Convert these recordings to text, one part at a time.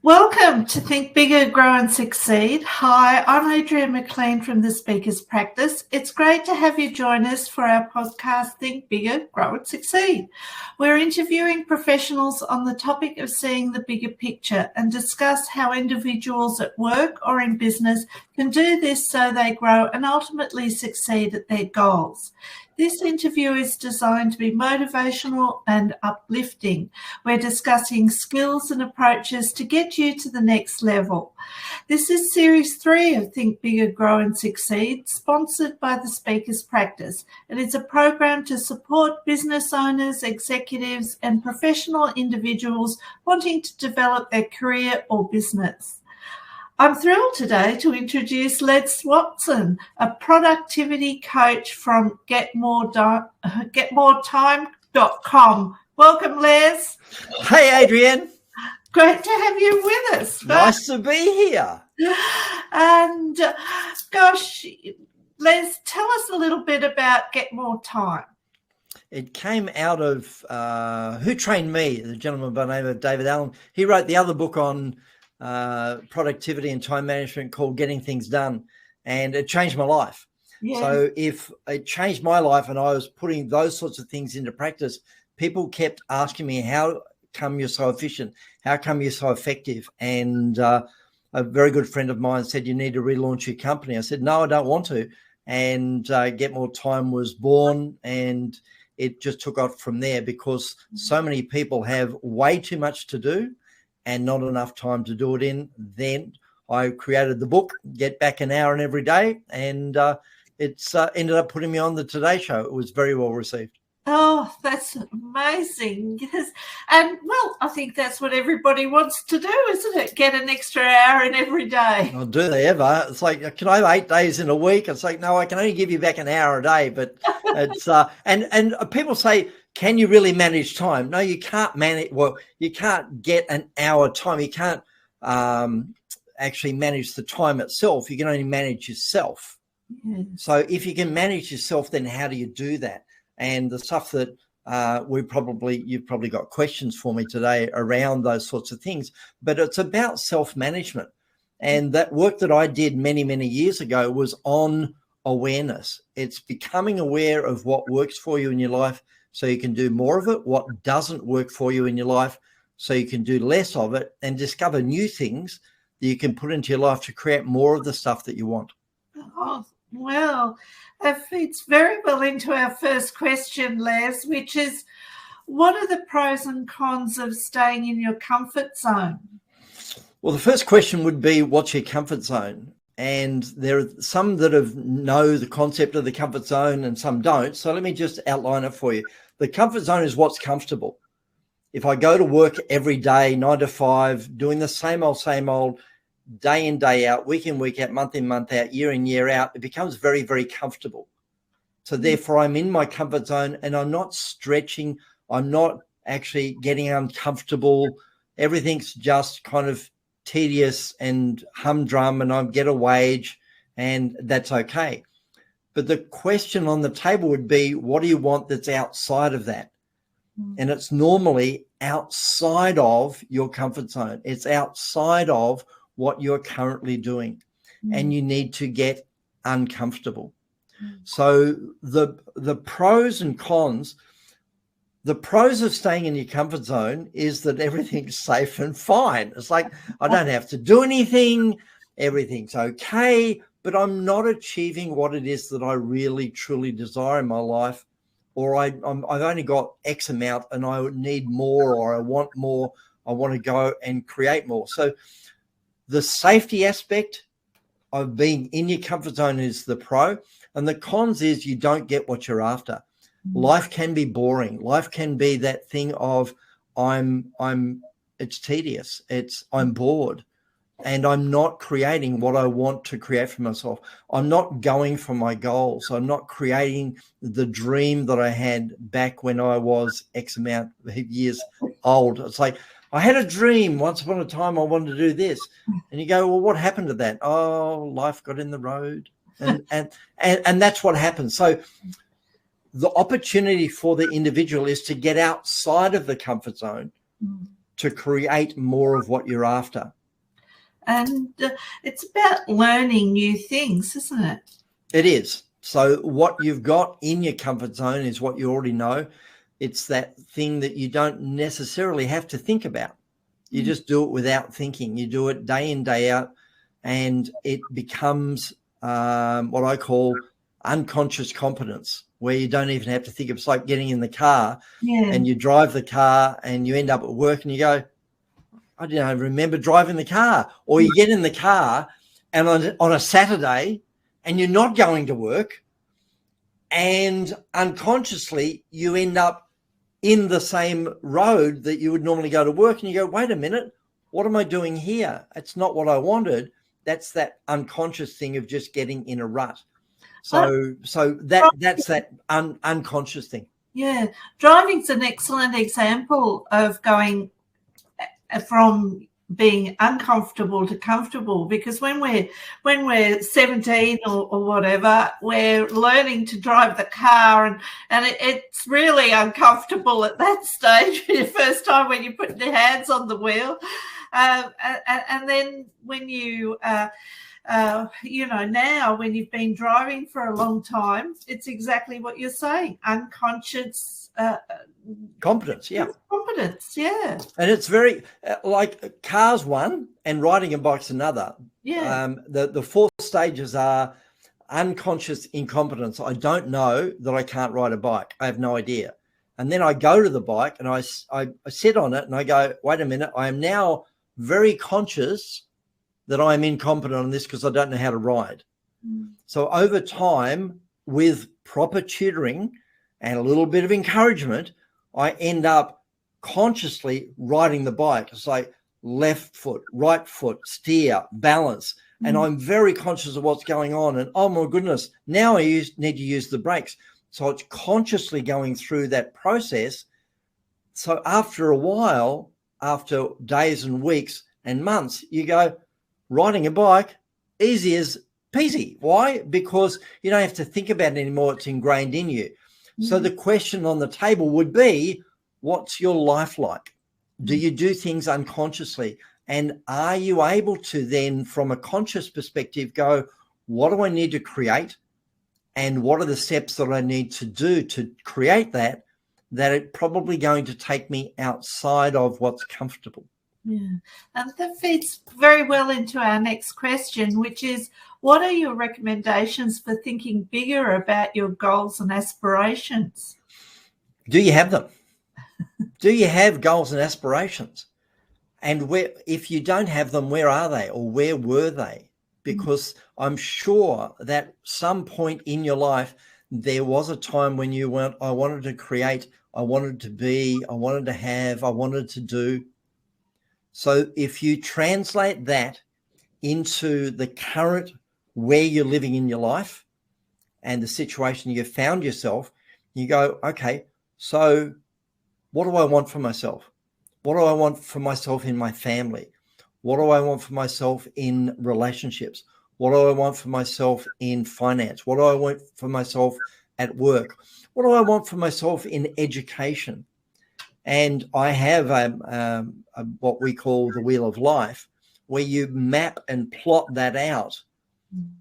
Welcome to Think Bigger, Grow and Succeed. Hi, I'm Adrienne McLean from the Speaker's Practice. It's great to have you join us for our podcast, Think Bigger, Grow and Succeed. We're interviewing professionals on the topic of seeing the bigger picture and discuss how individuals at work or in business can do this so they grow and ultimately succeed at their goals. This interview is designed to be motivational and uplifting. We're discussing skills and approaches to get you to the next level. This is Series 3 of Think Bigger, Grow and Succeed, sponsored by the Speaker's Practice. It is a program to support business owners, executives and professional individuals wanting to develop their career or business. I'm thrilled today to introduce Les Watson, a productivity coach from getmoretime.com. Welcome, Les. Hey, Adrienne. Great to have you with us. Nice to be here. And gosh, Les, tell us a little bit about Get More Time. It came out of Who Trained Me, the gentleman by the name of David Allen. He wrote the other book on productivity and time management called Getting Things Done, and it changed my life. Yeah. So if it changed my life and I was putting those sorts of things into practice, people kept asking me, how come you're so efficient? How come you're so effective? And a very good friend of mine said, you need to relaunch your company. I said, no, I don't want to. And Get More Time was born, and it just took off from there because so many people have way too much to do and not enough time to do it in. Then I created the book, Get Back an Hour in Every Day, and it's ended up putting me on the Today Show. It was very well received. Oh, that's amazing. Yes. And, well, I think that's what everybody wants to do, isn't it? Get an extra hour in every day. Oh, do they ever? It's like, can I have 8 days in a week? It's like, no, I can only give you back an hour a day. But it's and people say, can you really manage time? No, you can't manage. Well, you can't get an hour time. You can't actually manage the time itself. You can only manage yourself. Yes. So if you can manage yourself, then how do you do that? And the stuff that you've probably got questions for me today around those sorts of things, but it's about self-management. And that work that I did many, many years ago was on awareness. It's becoming aware of what works for you in your life so you can do more of it, what doesn't work for you in your life so you can do less of it, and discover new things that you can put into your life to create more of the stuff that you want. Oh, well, that fits very well into our first question, Les, which is, what are the pros and cons of staying in your comfort zone? Well, the first question would be, what's your comfort zone? And there are some that know the concept of the comfort zone and some don't. So let me just outline it for you. The comfort zone is what's comfortable. If I go to work every day, 9 to 5, doing the same old, day in, day out, week in, week out, month in, month out, year in, year out, it becomes very, very comfortable. So therefore I'm in my comfort zone and I'm not stretching. I'm not actually getting uncomfortable. Everything's just kind of tedious and humdrum, and I get a wage, and that's okay. But the question on the table would be, what do you want that's outside of that? And it's normally outside of your comfort zone. It's outside of what you're currently doing, and you need to get uncomfortable. So the pros and cons, the pros of staying in your comfort zone is that everything's safe and fine. It's like, I don't have to do anything. Everything's okay, but I'm not achieving what it is that I really, truly desire in my life. Or I've only got X amount and I need more, or I want more. I want to go and create more. So the safety aspect of being in your comfort zone is the pro. And the cons is you don't get what you're after. Life can be boring. Life can be that thing of it's tedious. I'm bored, and I'm not creating what I want to create for myself. I'm not going for my goals. I'm not creating the dream that I had back when I was X amount of years old. It's like, I had a dream once upon a time. I wanted to do this. And you go, well, what happened to that? Oh, life got in the road. And that's what happens. So the opportunity for the individual is to get outside of the comfort zone, to create more of what you're after. And it's about learning new things, isn't it? It is. So what you've got in your comfort zone is what you already know. It's that thing that you don't necessarily have to think about. You just do it without thinking. You do it day in, day out, and it becomes what I call unconscious competence, where you don't even have to think. It's like getting in the car and you drive the car and you end up at work and you go, I don't remember driving the car. Or you get in the car and on a Saturday and you're not going to work, and unconsciously you end up in the same road that you would normally go to work, and you go, wait a minute, what am I doing here? It's not what I wanted. That's that unconscious thing of just getting in a rut. So that's that unconscious thing. Yeah, driving's an excellent example of going from being uncomfortable to comfortable, because when we're 17 or whatever, we're learning to drive the car, and it's really uncomfortable at that stage, the first time when you put your hands on the wheel, and then when you now when you've been driving for a long time, it's exactly what you're saying, unconscious competence. Competence, yeah. And it's very like cars one and riding a bike's another. The four stages are unconscious incompetence. I don't know that I can't ride a bike. I have no idea. And then I go to the bike and I sit on it and I go, wait a minute, I am now very conscious that I am incompetent on this because I don't know how to ride. So over time, with proper tutoring and a little bit of encouragement, I end up consciously riding the bike. It's like left foot, right foot, steer, balance. And I'm very conscious of what's going on. And oh my goodness, now I need to use the brakes. So it's consciously going through that process. So after a while, after days and weeks and months, you go, riding a bike, easy as peasy. Why? Because you don't have to think about it anymore. It's ingrained in you. So the question on the table would be, what's your life like? Do you do things unconsciously? And are you able to then, from a conscious perspective, go, what do I need to create? And what are the steps that I need to do to create that it's probably going to take me outside of what's comfortable? Yeah, and that feeds very well into our next question, which is, what are your recommendations for thinking bigger about your goals and aspirations? Do you have them? Do you have goals and aspirations? And if you don't have them, where are they, or where were they? Because I'm sure that some point in your life, there was a time when you went, I wanted to create, I wanted to be, I wanted to have, I wanted to do. So if you translate that into the current where you're living in your life and the situation you've found yourself, you go, okay, so what do I want for myself? What do I want for myself in my family? What do I want for myself in relationships? What do I want for myself in finance? What do I want for myself at work? What do I want for myself in education? And I have what we call the Wheel of Life, where you map and plot that out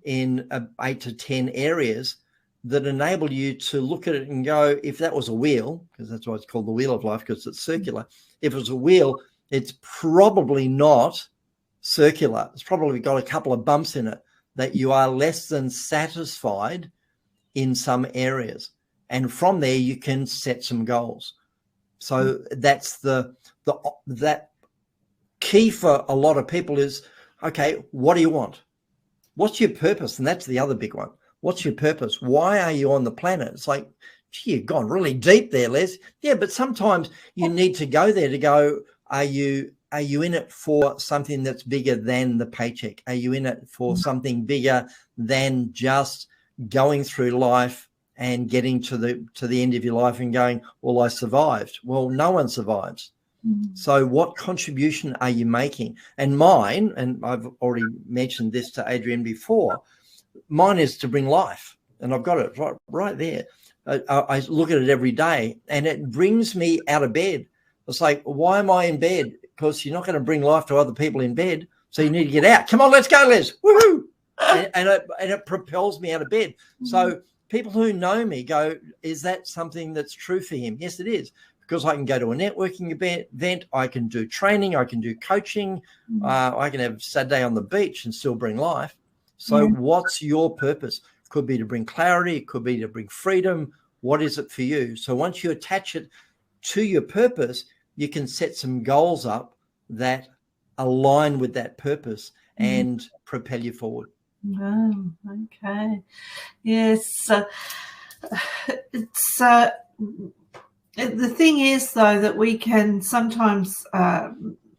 in 8 to 10 areas that enable you to look at it and go, if that was a wheel, because that's why it's called the Wheel of Life, because it's circular. If it was a wheel, it's probably not circular. It's probably got a couple of bumps in it, that you are less than satisfied in some areas. And from there, you can set some goals. So that's that key for a lot of people is, okay, what do you want? What's your purpose? And that's the other big one. What's your purpose? Why are you on the planet? It's like, gee, you've gone really deep there, Les. Yeah, but sometimes you need to go there to go, are you in it for something that's bigger than the paycheck? Are you in it for something bigger than just going through life and getting to the end of your life and going, well, I survived? Well, no one survives. So what contribution are you making? And mine, and I've already mentioned this to Adrienne before, mine is to bring life. And I've got it right there. I look at it every day and it brings me out of bed. It's like, why am I in bed? because you're not going to bring life to other people in bed. So you need to get out. Come on, let's go, Les. Woohoo! And it propels me out of bed. So people who know me go, is that something that's true for him? Yes, it is. Because I can go to a networking event, I can do training, I can do coaching, I can have Saturday on the beach and still bring life. So what's your purpose? Could be to bring clarity, it could be to bring freedom. What is it for you? So once you attach it to your purpose, you can set some goals up that align with that purpose and propel you forward. Oh, okay. Yes. It's the thing is, though, that we can sometimes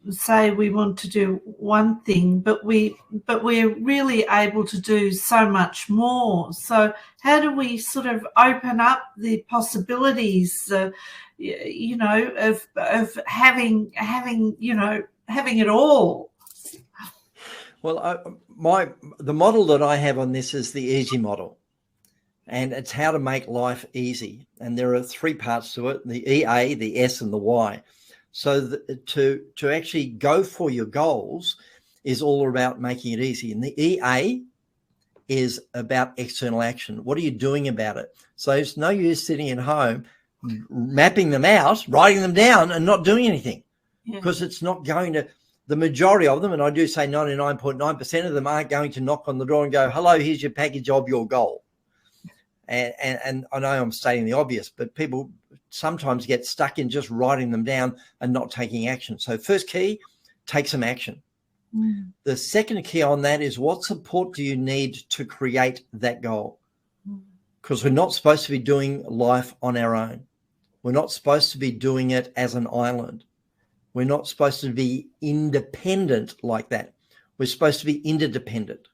say we want to do one thing, but we're really able to do so much more. So how do we sort of open up the possibilities, you know, of having it all? Well, the model that I have on this is the easy model, and it's how to make life easy. And there are 3 parts to it: the EA, the S, and the Y. So to actually go for your goals is all about making it easy. And the EA is about external action. What are you doing about it? So it's no use sitting at home, mapping them out, writing them down, and not doing anything, because it's not going to. The majority of them, and I do say 99.9% of them, aren't going to knock on the door and go, hello, here's your package of your goal. And I know I'm stating the obvious, but people sometimes get stuck in just writing them down and not taking action. So first key, take some action. The second key on that is, what support do you need to create that goal? Because we're not supposed to be doing life on our own. We're not supposed to be doing it as an island. We're not supposed to be independent like that. We're supposed to be interdependent.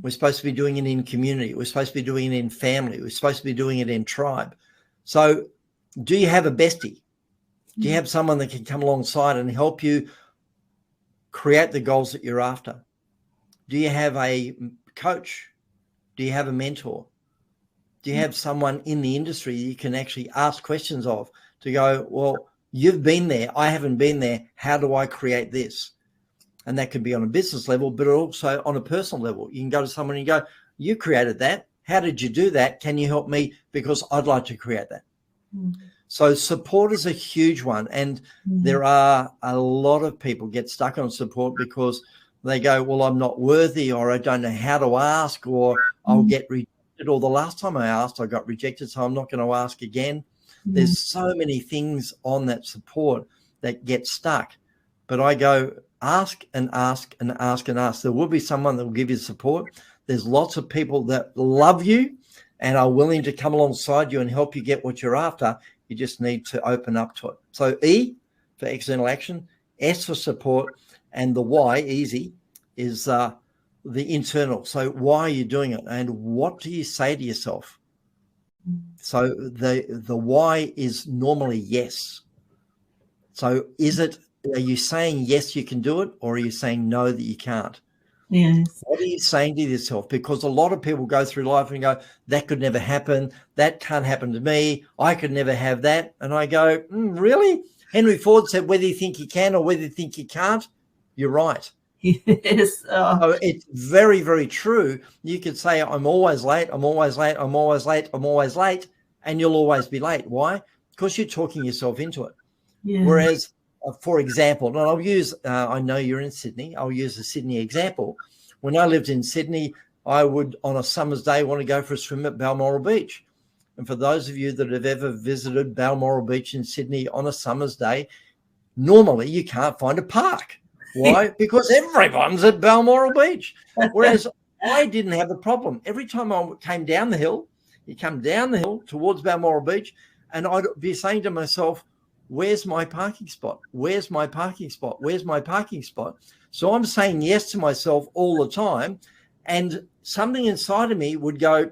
We're supposed to be doing it in community. We're supposed to be doing it in family. We're supposed to be doing it in tribe. So do you have a bestie? Do you have someone that can come alongside and help you create the goals that you're after? Do you have a coach? Do you have a mentor? Do you have someone in the industry you can actually ask questions of, to go, well, you've been there, I haven't been there, how do I create this? And that could be on a business level, but also on a personal level. You can go to someone and go, you created that. How did you do that? Can you help me? Because I'd like to create that. So support is a huge one. And there are a lot of people get stuck on support because they go, well, I'm not worthy, or I don't know how to ask, or I'll get rejected, or the last time I asked, I got rejected, so I'm not going to ask again. There's so many things on that support that get stuck. But I go, ask and ask and ask and ask. There will be someone that will give you support. There's lots of people that love you and are willing to come alongside you and help you get what you're after. You just need to open up to it. So E for external action, S for support, and the Y, easy, is the internal. So why are you doing it? And what do you say to yourself? So the why is normally yes. So are you saying yes, you can do it, or are you saying no, that you can't? Yes. What are you saying to yourself? Because a lot of people go through life and go, that could never happen. That can't happen to me. I could never have that. And I go, really? Henry Ford said, whether you think you can or whether you think you can't, you're right. Yes. So it's very, very true. You could say, I'm always late, I'm always late, I'm always late, I'm always late, and you'll always be late. Why? Because you're talking yourself into it. Yeah. Whereas, for example, and I'll use, I know you're in Sydney, I'll use the Sydney example. When I lived in Sydney, I would, on a summer's day, want to go for a swim at Balmoral Beach. And for those of you that have ever visited Balmoral Beach in Sydney on a summer's day, normally you can't find a park. Why? Because everyone's at Balmoral Beach. Whereas I didn't have a problem. Every time I came down the hill, you come down the hill towards Balmoral Beach, and I'd be saying to myself, where's my parking spot? Where's my parking spot? Where's my parking spot? So I'm saying yes to myself all the time, and something inside of me would go,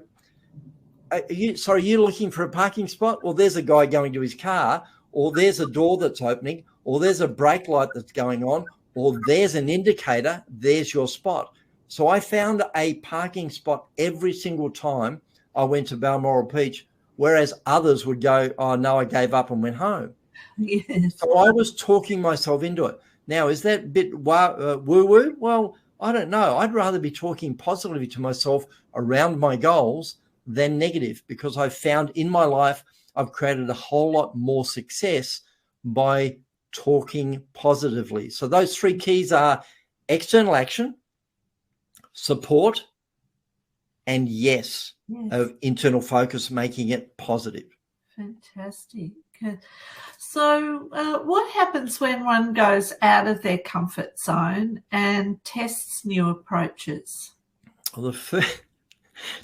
are you looking for a parking spot? Well, there's a guy going to his car, or there's a door that's opening, or there's a brake light that's going on, or there's an indicator, there's your spot. So I found a parking spot every single time I went to Balmoral Beach, whereas others would go, oh, no, I gave up and went home. Yes. So I was talking myself into it. Now, is that a bit woo-woo? Well, I don't know. I'd rather be talking positively to myself around my goals than negative, because I've found in my life I've created a whole lot more success by talking positively. So those three keys are external action, support, and yes, of internal focus, making it positive. Fantastic. So what happens when one goes out of their comfort zone and tests new approaches? Well,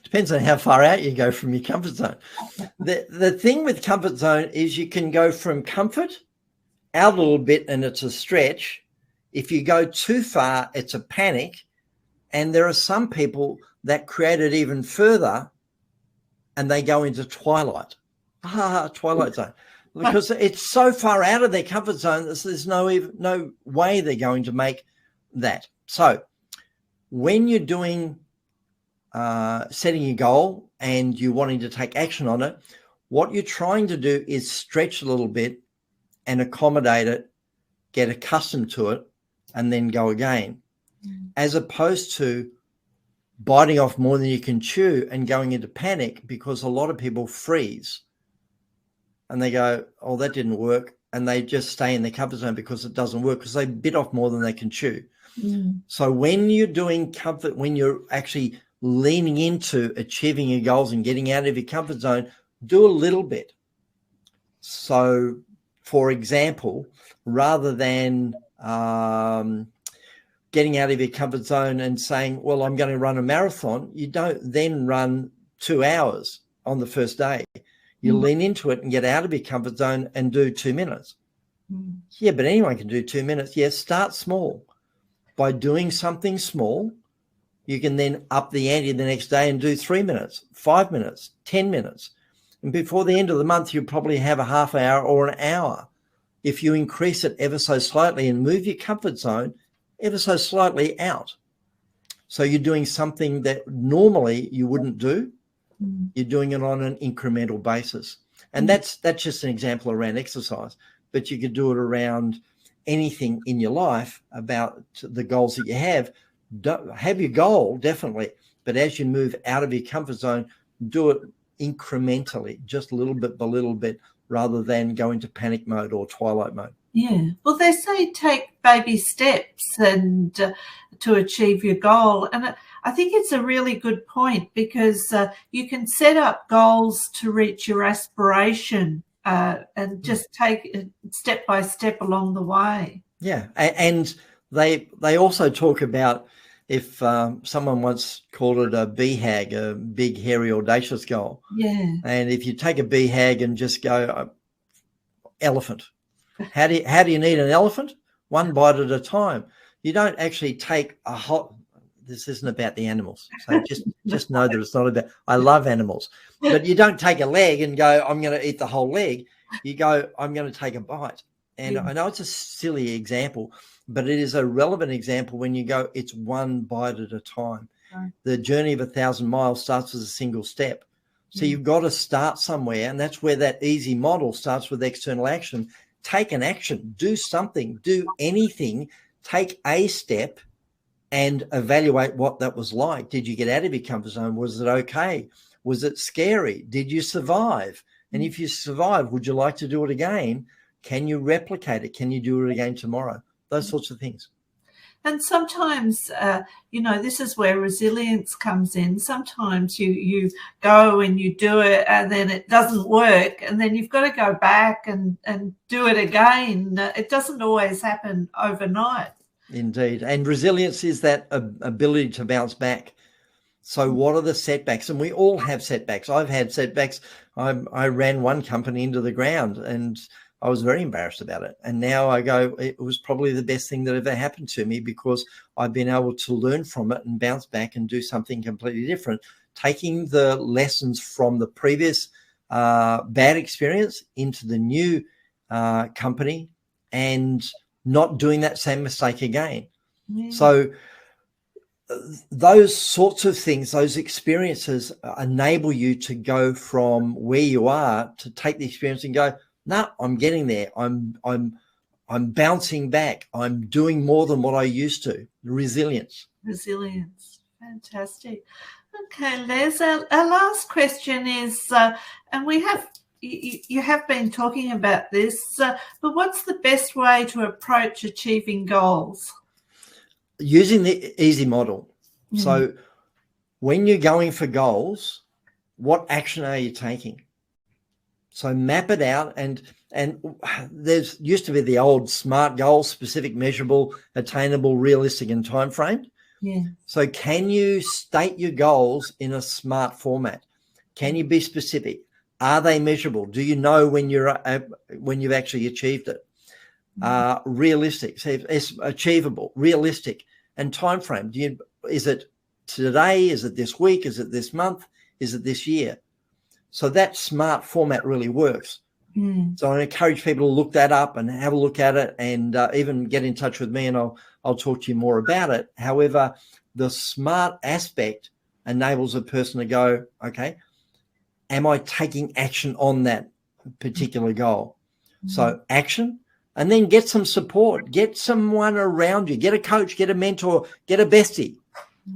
depends on how far out you go from your comfort zone. The thing with comfort zone is you can go from comfort out a little bit and it's a stretch. If you go too far, it's a panic. And there are some people that create it even further and they go into twilight zone, because it's so far out of their comfort zone that there's no way they're going to make that. So when you're doing setting your goal and you're wanting to take action on it, what you're trying to do is stretch a little bit and accommodate it, get accustomed to it, and then go again, as opposed to biting off more than you can chew and going into panic, because a lot of people freeze and they go, oh, that didn't work. And they just stay in their comfort zone because it doesn't work, because they bit off more than they can chew. So when you're doing comfort, when you're actually leaning into achieving your goals and getting out of your comfort zone, do a little bit. So, for example, rather than getting out of your comfort zone and saying, well, I'm going to run a marathon, you don't then run 2 hours on the first day. You lean into it and get out of your comfort zone and do 2 minutes. Yeah, but anyone can do 2 minutes. Yes, start small. By doing something small, you can then up the ante the next day and do 3 minutes, 5 minutes, 10 minutes. And before the end of the month, you'll probably have a half hour or an hour. If you increase it ever so slightly and move your comfort zone ever so slightly out. So you're doing something that normally you wouldn't do. You're doing it on an incremental basis. And that's just an example around exercise, but you could do it around anything in your life about the goals that you have. Have your goal, definitely, but as you move out of your comfort zone, do it incrementally, just a little bit by little bit, rather than go into panic mode or twilight mode. Yeah. Well, they say take baby steps and to achieve your goal. And I think it's a really good point, because you can set up goals to reach your aspiration and just take it step by step along the way. Yeah. And they also talk about, if someone once called it a BHAG, a big, hairy, audacious goal. Yeah. And if you take a BHAG and just go elephant, how do you need an elephant? One bite at a time. You don't actually take a whole. This isn't about the animals. So just know that it's not about. I love animals, but you don't take a leg and go, I'm going to eat the whole leg. You go, I'm going to take a bite. And I know it's a silly example, but it is a relevant example when you go, it's one bite at a time. Right. The journey of 1,000 miles starts with a single step. So you've got to start somewhere. And that's where that easy model starts, with external action. Take an action, do something, do anything, take a step and evaluate what that was like. Did you get out of your comfort zone? Was it okay? Was it scary? Did you survive? And if you survived, would you like to do it again? Can you replicate it? Can you do it again tomorrow? Those sorts of things. And sometimes, this is where resilience comes in. Sometimes you go and you do it and then it doesn't work, and then you've got to go back and do it again. It doesn't always happen overnight. Indeed. And resilience is that ability to bounce back. So what are the setbacks? And we all have setbacks. I've had setbacks. I ran one company into the ground and I was very embarrassed about it. And now I go, it was probably the best thing that ever happened to me, because I've been able to learn from it and bounce back and do something completely different, taking the lessons from the previous bad experience into the new company and not doing that same mistake again. Yeah. So those sorts of things, those experiences enable you to go from where you are to take the experience and go, no, I'm getting there. I'm bouncing back. I'm doing more than what I used to. Resilience. Resilience. Fantastic. Okay, Les, our last question is, and you have been talking about this, but what's the best way to approach achieving goals? Using the easy model. So when you're going for goals, what action are you taking? So map it out, and there's used to be the old SMART goals: specific, measurable, attainable, realistic, and time framed. Yeah. So can you state your goals in a SMART format? Can you be specific? Are they measurable? Do you know when you've actually achieved it? Realistic, so it's achievable, realistic, and time frame. Is it today? Is it this week? Is it this month? Is it this year? So that SMART format really works. So I encourage people to look that up and have a look at it, and even get in touch with me, and I'll talk to you more about it. However, the SMART aspect enables a person to go, okay, am I taking action on that particular goal? So action, and then get some support, get someone around you, get a coach, get a mentor, get a bestie,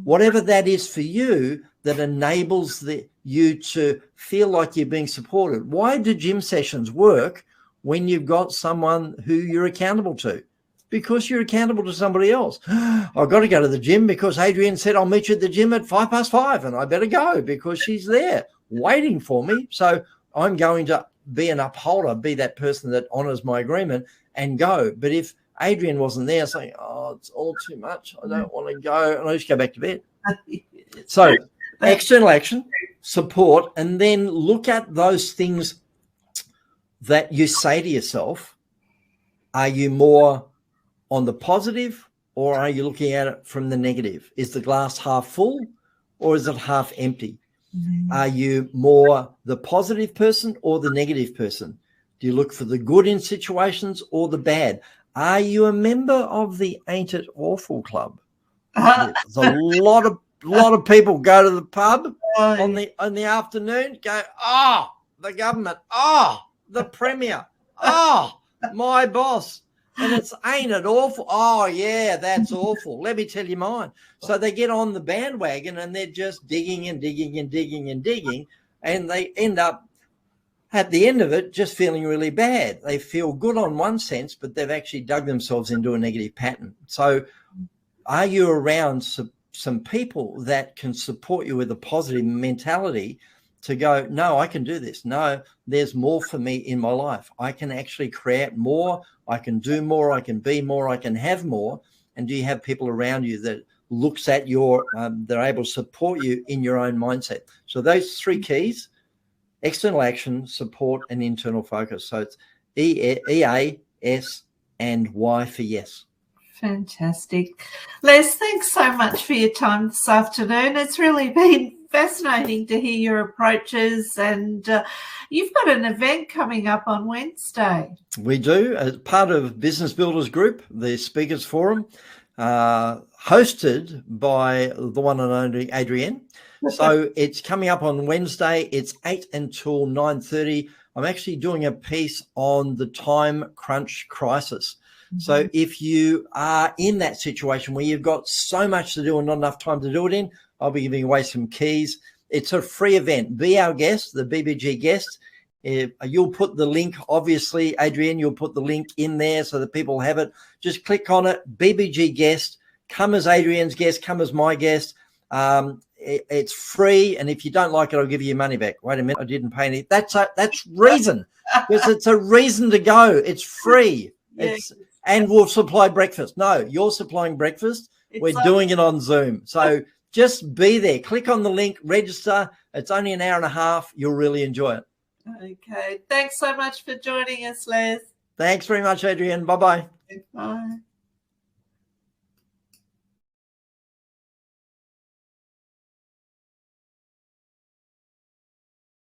whatever that is for you that enables you to feel like you're being supported. Why do gym sessions work when you've got someone who you're accountable to? Because you're accountable to somebody else. I've got to go to the gym because Adrienne said I'll meet you at the gym at 5:05, and I better go because she's there waiting for me. So I'm going to be an upholder, be that person that honors my agreement and go. But if Adrienne wasn't there saying, oh, it's all too much, I don't want to go, and I just go back to bed. So external action, support, and then look at those things that you say to yourself. Are you more on the positive, or are you looking at it from the negative? Is the glass half full, or is it half empty? Are you more the positive person or the negative person? Do you look for the good in situations or the bad? Are you a member of the Ain't It Awful Club? There's a lot of people go to the pub on the afternoon, go, oh, the government, oh, the premier, oh, my boss. And it's, ain't it awful? Oh, yeah, that's awful. Let me tell you mine. So they get on the bandwagon and they're just digging and digging and digging and digging. And they end up at the end of it just feeling really bad. They feel good on one sense, but they've actually dug themselves into a negative pattern. So are you around some people that can support you with a positive mentality to go, no, I can do this. No, there's more for me in my life. I can actually create more. I can do more. I can be more. I can have more. And do you have people around you that looks at they're able to support you in your own mindset? So those three keys: external action, support, and internal focus. So it's EA, S, and Y for yes. Fantastic. Les, thanks so much for your time this afternoon. It's really been fascinating to hear your approaches, and you've got an event coming up on Wednesday. We do, as part of Business Builders Group, the Speakers Forum, hosted by the one and only Adrienne. So it's coming up on Wednesday. It's 8 until 9:30. I'm actually doing a piece on the time crunch crisis. So if you are in that situation where you've got so much to do and not enough time to do it in, I'll be giving away some keys. It's a free event. Be our guest, the BBG guest. You'll put the link, obviously, Adrienne, you'll put the link in there so that people have it. Just click on it, BBG guest. Come as Adrienne's guest, come as my guest. It's free, and if you don't like it, I'll give you your money back. Wait a minute, I didn't pay any. That's reason, because it's a reason to go. It's free. And we'll supply breakfast. No, you're supplying breakfast. We're doing it on Zoom. So just be there. Click on the link, register. It's only an hour and a half. You'll really enjoy it. Okay. Thanks so much for joining us, Les. Thanks very much, Adrienne. Bye-bye. Bye.